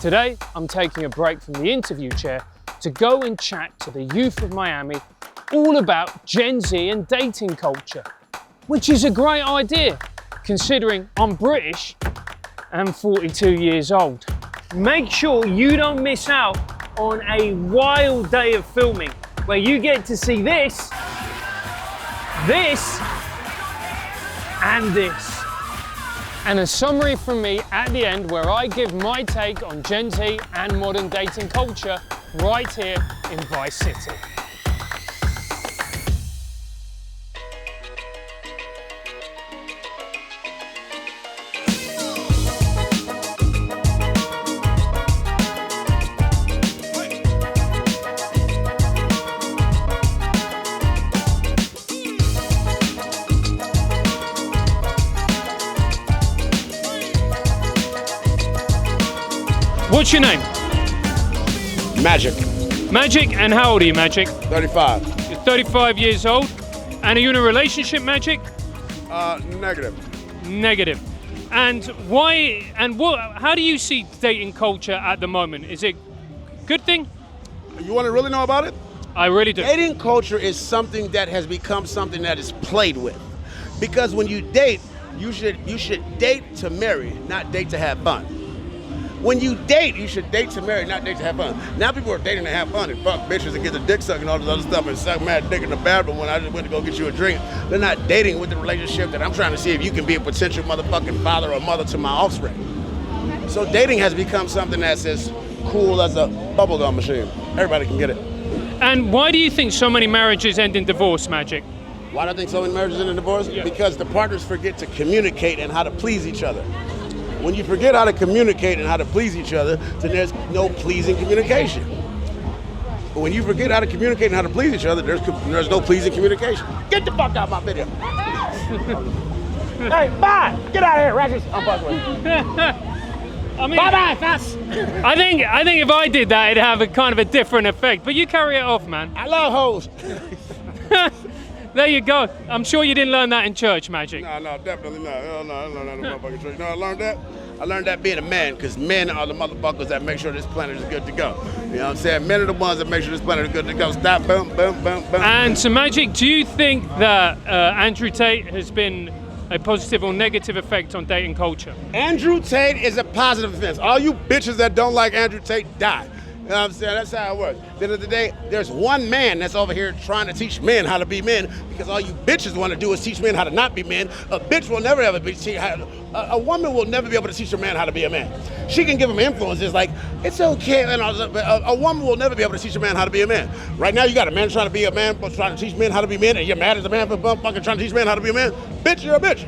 Today, I'm taking a break from the interview chair to go and chat to the youth of Miami all about Gen Z and dating culture, which is a great idea considering I'm British and 42 years old. Make sure you don't miss out on a wild day of filming where you get to see this, this, and this. And a summary from me at the end where I give my take on Gen Z and modern dating culture right here in Vice City. What's your name? Magic. Magic, and how old are you, Magic? 35. You're 35 years old. And are you in a relationship, Magic? Negative. Negative. And why, and what, how do you see dating culture at the moment? Is it a good thing? You want to really know about it? I really do. Dating culture is something that has become something that is played with. Because when you date, you should date to marry, not date to have fun. When you date, you should date to marry, not date to have fun. Now people are dating to have fun and fuck bitches and get the dick sucking and all this other stuff and suck mad dick in the bathroom when I just went to go get you a drink. They're not dating with the relationship that I'm trying to see if you can be a potential motherfucking father or mother to my offspring. So dating has become something that's as cool as a bubblegum machine. Everybody can get it. And why do you think so many marriages end in divorce, Magic? Why do I think so many marriages end in divorce? Yeah. Because the partners forget to communicate and how to please each other. When you forget how to communicate and how to please each other, then there's no pleasing communication. But when you forget how to communicate and how to please each other, there's no pleasing communication. Get the fuck out of my video. Hey, bye! Get out of here, Regis. I'm fucking with you. I mean, Bye-bye, fast! I think if I did that, it'd have a kind of a different effect. But you carry it off, man. I love hoes. There you go. I'm sure you didn't learn that in church, Magic. No, definitely not. Hell no, I learned that in the motherfucking church. You know I learned that? I learned that being a man, because men are the motherfuckers that make sure this planet is good to go. You know what I'm saying? Men are the ones that make sure this planet is good to go. Stop, boom, boom, boom, boom. And so, Magic, do you think that Andrew Tate has been a positive or negative effect on dating culture? Andrew Tate is a positive offense. All you bitches that don't like Andrew Tate, die. You know what I'm saying? That's how it works. At the end of the day, there's one man that's over here trying to teach men how to be men, because all you bitches want to do is teach men how to not be men. A bitch will never ever be a woman will never be able to teach a man how to be a man. She can give him influences like, it's okay, and all that, but a woman will never be able to teach a man how to be a man. Right now, you got a man trying to be a man, but trying to teach men how to be men, and you're mad at the man for fucking trying to teach men how to be a man? Bitch, you're a bitch.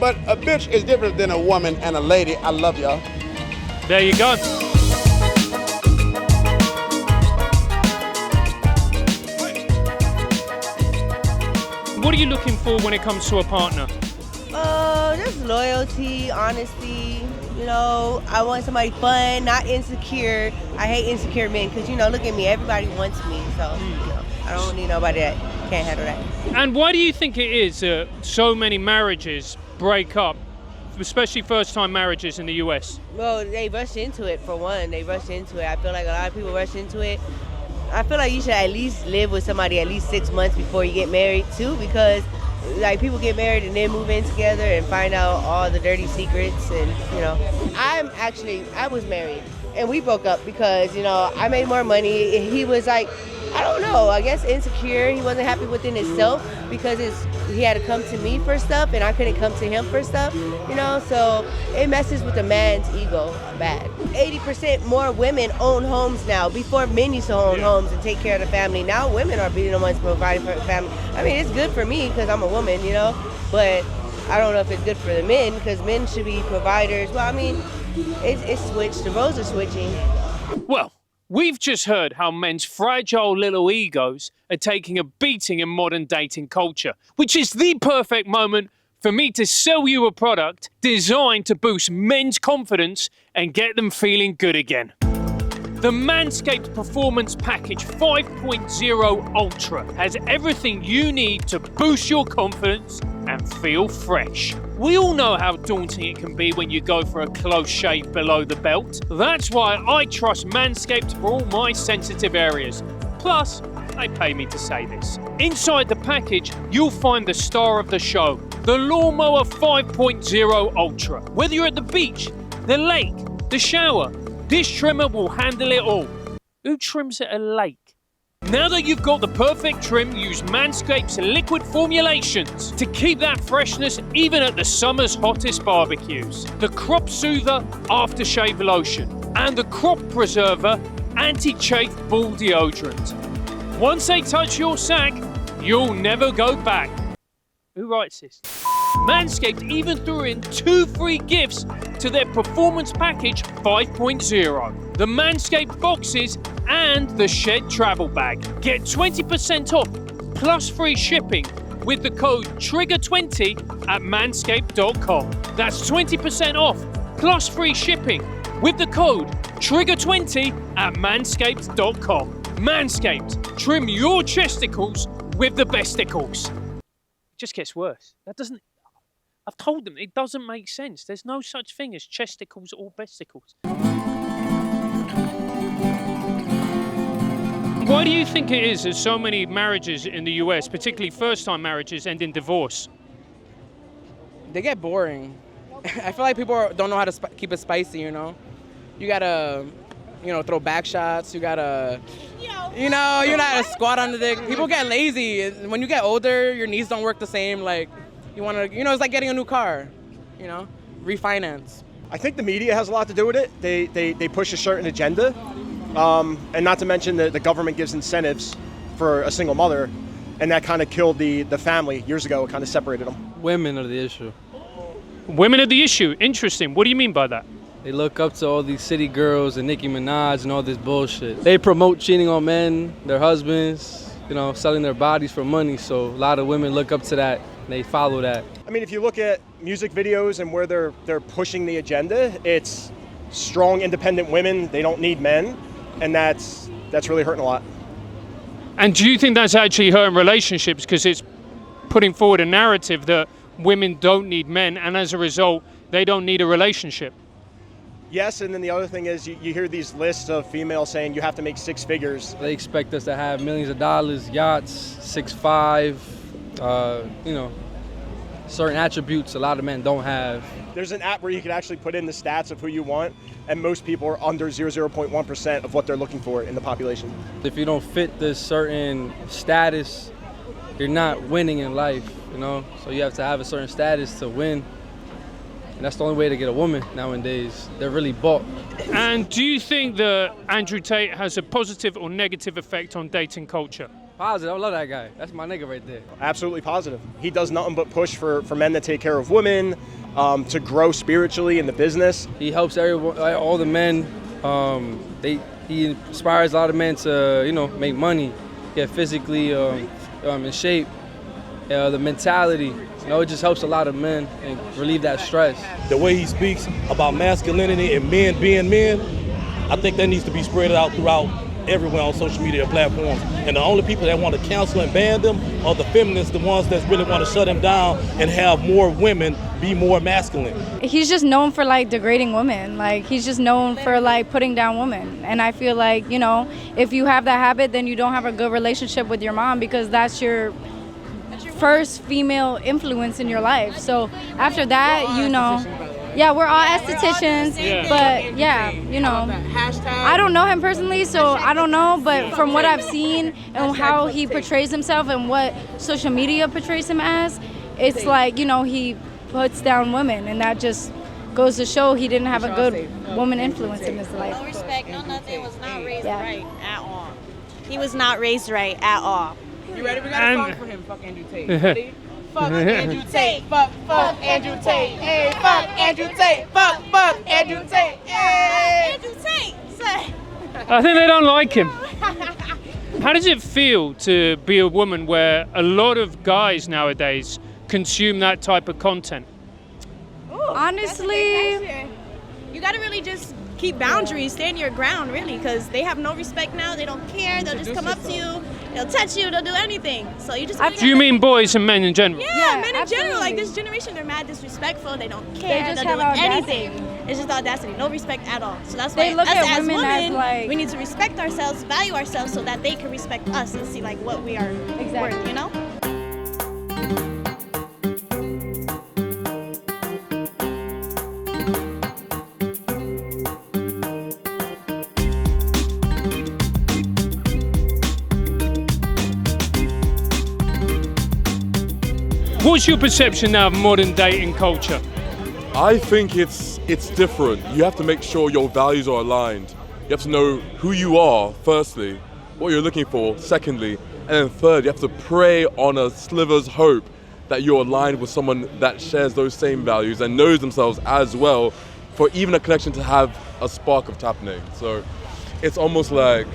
But a bitch is different than a woman and a lady. I love y'all. There you go. What are you looking for when it comes to a partner? Just loyalty, honesty. You know, I want somebody fun, not insecure. I hate insecure men because, you know, look at me, everybody wants me. So, you know, I don't need nobody that can't handle that. And why do you think it is so many marriages break up, especially first-time marriages in the US? Well, they rush into it, for one. They rush into it. I feel like a lot of people rush into it. I feel like you should at least live with somebody at least 6 months before you get married too, because like people get married and then move in together and find out all the dirty secrets. And you know, I was married and we broke up because, you know, I made more money and he was like, I don't know, I guess insecure. He wasn't happy within himself because he had to come to me for stuff and I couldn't come to him for stuff, you know, so it messes with a man's ego bad. 80% more women own homes now. Before, men used to own homes and take care of the family. Now women are being the ones providing for the family. I mean, it's good for me because I'm a woman, you know, but I don't know if it's good for the men because men should be providers. Well, I mean, it's switched. The roles are switching. Well, we've just heard how men's fragile little egos are taking a beating in modern dating culture, which is the perfect moment for me to sell you a product designed to boost men's confidence and get them feeling good again. The Manscaped Performance Package 5.0 Ultra has everything you need to boost your confidence and feel fresh. We all know how daunting it can be when you go for a close shave below the belt. That's why I trust Manscaped for all my sensitive areas. Plus, they pay me to say this. Inside the package, you'll find the star of the show, the Lawnmower 5.0 Ultra. Whether you're at the beach, the lake, the shower, this trimmer will handle it all. Who trims at a lake? Now that you've got the perfect trim, use Manscaped's liquid formulations to keep that freshness even at the summer's hottest barbecues. The Crop Soother Aftershave Lotion and the Crop Preserver Anti-Chafe Ball Deodorant. Once they touch your sack, you'll never go back. Who writes this? Manscaped even threw in 2 free gifts to their Performance Package 5.0. The Manscaped boxes and the Shed travel bag. Get 20% off plus free shipping with the code TRIGGER20 at manscaped.com. That's 20% off plus free shipping with the code TRIGGER20 at manscaped.com. Manscaped, trim your chesticles with the besticles. It just gets worse. I've told them it doesn't make sense. There's no such thing as chesticles or besticles. Why do you think it is that so many marriages in the US, particularly first-time marriages, end in divorce? They get boring. I feel like people don't know how to keep it spicy, you know? You gotta, throw back shots. You gotta, you know how to squat on the dick. People get lazy. When you get older, your knees don't work the same. Like, you wanna, it's like getting a new car, refinance. I think the media has a lot to do with it. They push a certain agenda. And not to mention that the government gives incentives for a single mother, and that kind of killed the family years ago. It kind of separated them. Women are the issue. Women are the issue. Interesting. What do you mean by that? They look up to all these city girls and Nicki Minaj and all this bullshit. They promote cheating on men, their husbands, selling their bodies for money. So a lot of women look up to that and they follow that. I mean, if you look at music videos and where they're pushing the agenda, it's strong, independent women. They don't need men. And that's really hurting a lot. And do you think that's actually hurting relationships because it's putting forward a narrative that women don't need men and as a result, they don't need a relationship? Yes, and then the other thing is you hear these lists of females saying you have to make 6 figures. They expect us to have millions of dollars, yachts, 6'5", certain attributes a lot of men don't have. There's an app where you can actually put in the stats of who you want, and most people are under 0.1% of what they're looking for in the population. If you don't fit this certain status, you're not winning in life, So you have to have a certain status to win. And that's the only way to get a woman nowadays. They're really bought. And do you think that Andrew Tate has a positive or negative effect on dating culture? Positive. I love that guy. That's my nigga right there. Absolutely positive. He does nothing but push for men to take care of women, to grow spiritually in the business. He helps everyone, all the men. He inspires a lot of men to, make money, get physically in shape. The mentality, it just helps a lot of men and relieve that stress. The way he speaks about masculinity and men being men, I think that needs to be spread out throughout everywhere on social media platforms. And the only people that want to cancel and ban them are the feminists, the ones that really want to shut him down and have more women be more masculine. He's just known for degrading women. He's just known for putting down women. And I feel like, if you have that habit, then you don't have a good relationship with your mom because that's your first female influence in your life. So after that, yeah, we're all estheticians, but I don't know him personally, so I don't know, but from what I've seen and how he portrays himself and what social media portrays him as, it's he puts down women, and that just goes to show he didn't have a good woman influence in his life. No respect, no nothing, was not raised right at all. He was not raised right at all. You ready? We got a song for him. Fuck Andrew Tate. Ready? Fuck Andrew Tate. Fuck Andrew Tate. Hey, fuck Andrew Tate. Fuck Andrew Tate. Hey. Andrew Tate. Say. I think they don't like him. How does it feel to be a woman where a lot of guys nowadays consume that type of content? Honestly, you gotta really just keep boundaries, stand your ground, really, because they have no respect now. They don't care. They'll just come up to you. They'll touch you. They'll do anything. So you just. Do you mean boys and men in general? Yeah, men in general. Like this generation, they're mad disrespectful. They don't care. They just They'll have do audacity. anything. It's just audacity. No respect at all. So that's They why look us at as women as, women, like- we need to respect ourselves, value ourselves, so that they can respect us and see like what we are worth. You know. What's your perception now of modern dating culture? I think it's different. You have to make sure your values are aligned. You have to know who you are, firstly, what you're looking for, secondly, and then third, you have to pray on a sliver's hope that you're aligned with someone that shares those same values and knows themselves as well, for even a connection to have a spark of happening. So it's almost like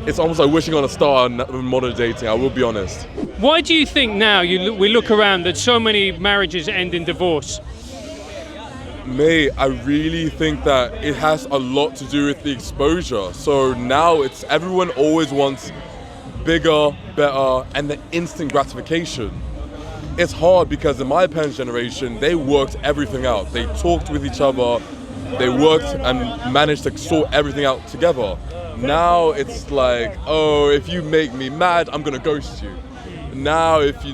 wishing on a star in modern dating, I will be honest. Why do you think now we look around that so many marriages end in divorce? Mate, I really think that it has a lot to do with the exposure. So now everyone always wants bigger, better, and the instant gratification. It's hard because in my parents' generation, they worked everything out. They talked with each other, they worked and managed to sort everything out together. Now it's like, oh, if you make me mad, I'm gonna ghost you. Now if you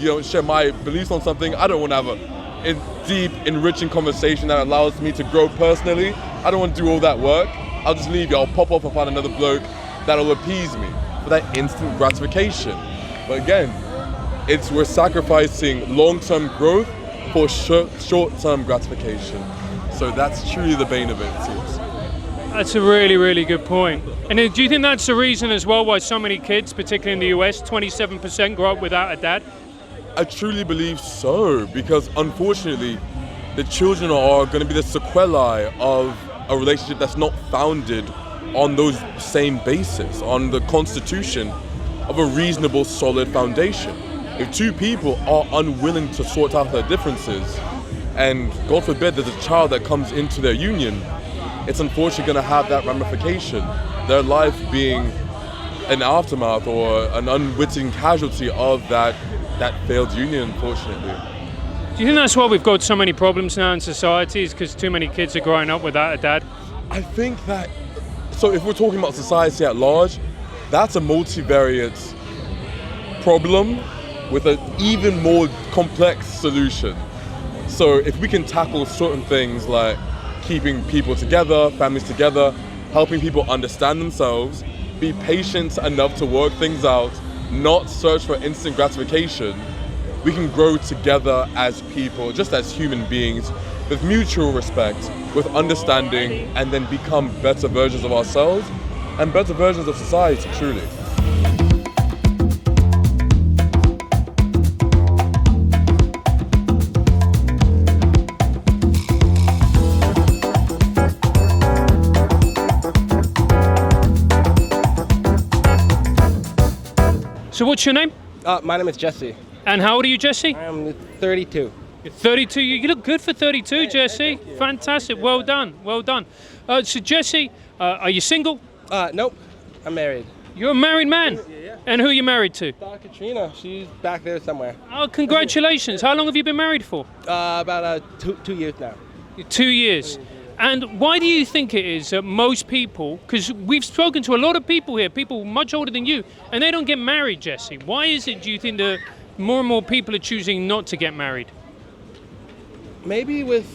don't share my beliefs on something, I don't want to have a deep, enriching conversation that allows me to grow personally. I don't want to do all that work. I'll just leave you. I'll pop off and find another bloke that'll appease me for that instant gratification. But again, we're sacrificing long-term growth for short-term gratification. So that's truly the bane of it, it seems. That's a really, really good point. And do you think that's the reason as well why so many kids, particularly in the US, 27% grow up without a dad? I truly believe so, because unfortunately, the children are going to be the sequelae of a relationship that's not founded on those same bases, on the constitution of a reasonable, solid foundation. If two people are unwilling to sort out their differences, and God forbid there's a child that comes into their union, it's unfortunately going to have that ramification, their life being an aftermath or an unwitting casualty of that failed union, unfortunately. Do you think that's why we've got so many problems now in society, is because too many kids are growing up without a dad? I think that, so if we're talking about society at large, that's a multivariate problem with an even more complex solution. So if we can tackle certain things like keeping people together, families together, helping people understand themselves, be patient enough to work things out, not search for instant gratification, we can grow together as people, just as human beings, with mutual respect, with understanding, and then become better versions of ourselves and better versions of society, truly. So what's your name? My name is Jesse. And how old are you, Jesse? I'm 32. You're 32. You look good for 32, Jesse. Fantastic. Well done. Well done. So Jesse, are you single? Nope. I'm married. You're a married man? Yeah. And who are you married to? Katrina. She's back there somewhere. Oh, congratulations. How long have you been married for? About 2 years now. 2 years. And why do you think it is that most people, because we've spoken to a lot of people here, people much older than you, and they don't get married, Jesse. Why is it, do you think, that more and more people are choosing not to get married? Maybe with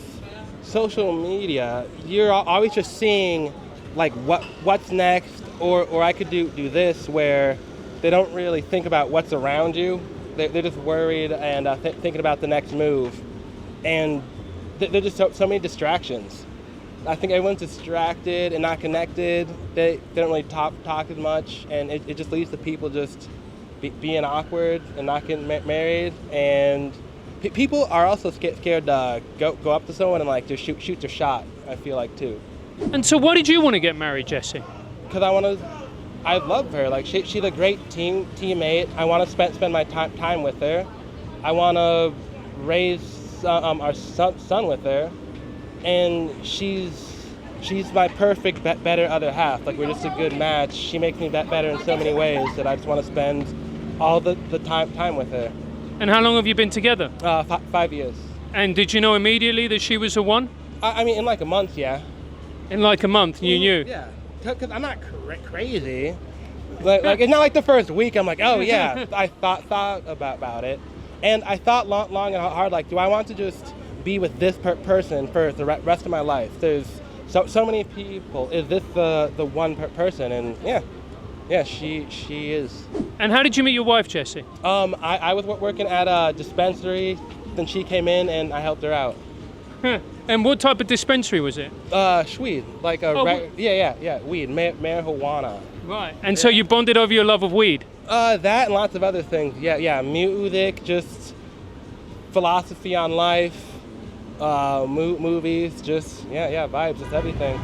social media, you're always just seeing like what's next, or I could do this, where they don't really think about what's around you. They're just worried and thinking about the next move. And there's just so many distractions. I think everyone's distracted and not connected. They don't really talk as much, and it just leads to people just being awkward and not getting married. And people are also scared to go up to someone and like just shoot their shot, I feel like, too. And so why did you want to get married, Jesse? Because I love her. Like she's a great teammate. I want to spend my time with her. I want to raise our son with her. And she's she's my perfect, better other half. Like, we're just a good match. She makes me better in so many ways that I just want to spend all the time with her. And how long have you been together? 5 years. And did you know immediately that she was the one? I mean, in like a month, yeah. In like a month, you knew? Yeah, because I'm not crazy. Like it's not like the first week I'm like, oh yeah, I thought about it. And I thought long and hard, like, do I want to just be with this person for the rest of my life? There's so many people. Is this the one person? And yeah, she is. And how did you meet your wife, Jesse? I was working at a dispensary, then she came in and I helped her out. And what type of dispensary was it? Weed, like a weed, marijuana. Right. And so you bonded over your love of weed? That and lots of other things. Yeah, music, just philosophy on life, movies, just vibes, just everything.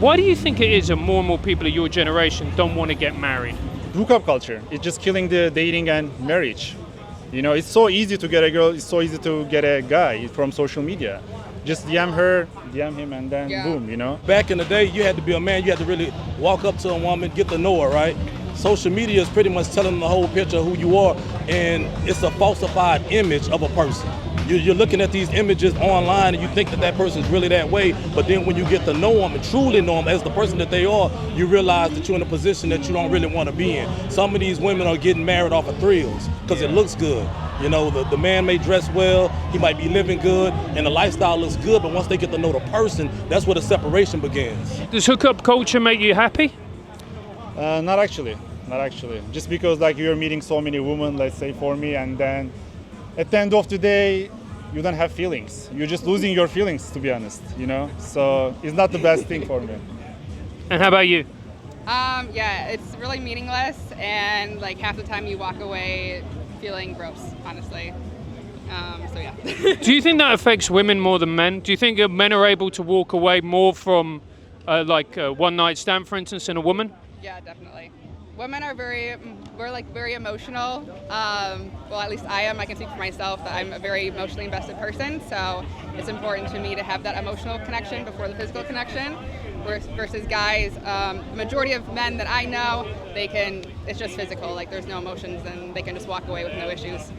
Why do you think it is that more and more people of your generation don't want to get married? Hookup culture. It's just killing the dating and marriage. You know, it's so easy to get a girl, it's so easy to get a guy from social media. Just DM her, DM him, and then boom, you know? Back in the day, you had to be a man, you had to really walk up to a woman, get to know her, right? Social media is pretty much telling the whole picture of who you are, and it's a falsified image of a person. You're looking at these images online and you think that person's really that way, but then when you get to know them and truly know them as the person that they are, you realize that you're in a position that you don't really want to be in. Some of these women are getting married off of thrills because it looks good. You know, the man may dress well, he might be living good, and the lifestyle looks good, but once they get to know the person, that's where the separation begins. Does hookup culture make you happy? Not actually. Just because like you're meeting so many women, let's say for me, and then at the end of the day, you don't have feelings. You're just losing your feelings, to be honest, you know? So it's not the best thing for me. And how about you? Yeah, it's really meaningless, and like half the time you walk away feeling gross, honestly. So yeah. Do you think that affects women more than men? Do you think that men are able to walk away more from like a one-night stand, for instance, than a woman? Yeah, definitely. Women are very emotional. Well, at least I am. I can speak for myself that I'm a very emotionally invested person. So it's important to me to have that emotional connection before the physical connection. Versus guys, the majority of men that I know, it's just physical. Like there's no emotions, and they can just walk away with no issues.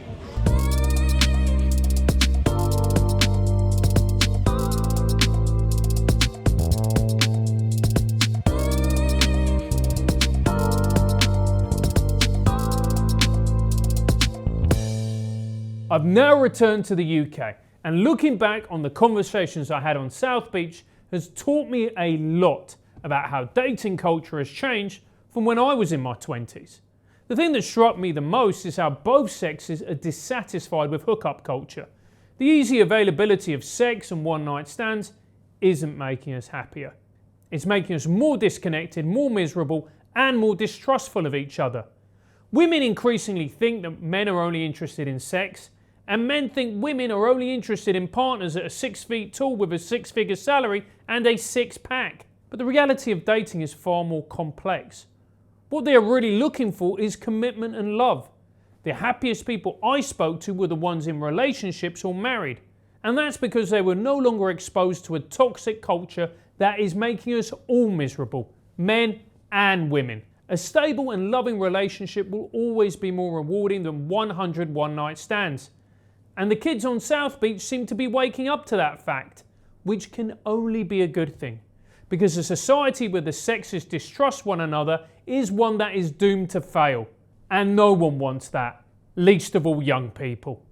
I've now returned to the UK, and looking back on the conversations I had on South Beach has taught me a lot about how dating culture has changed from when I was in my 20s. The thing that struck me the most is how both sexes are dissatisfied with hookup culture. The easy availability of sex and one-night stands isn't making us happier. It's making us more disconnected, more miserable, and more distrustful of each other. Women increasingly think that men are only interested in sex, and men think women are only interested in partners that are 6 feet tall with a 6-figure salary and a six-pack. But the reality of dating is far more complex. What they are really looking for is commitment and love. The happiest people I spoke to were the ones in relationships or married. And that's because they were no longer exposed to a toxic culture that is making us all miserable, men and women. A stable and loving relationship will always be more rewarding than 100 one-night stands. And the kids on South Beach seem to be waking up to that fact, which can only be a good thing. Because a society where the sexes distrust one another is one that is doomed to fail. And no one wants that, least of all young people.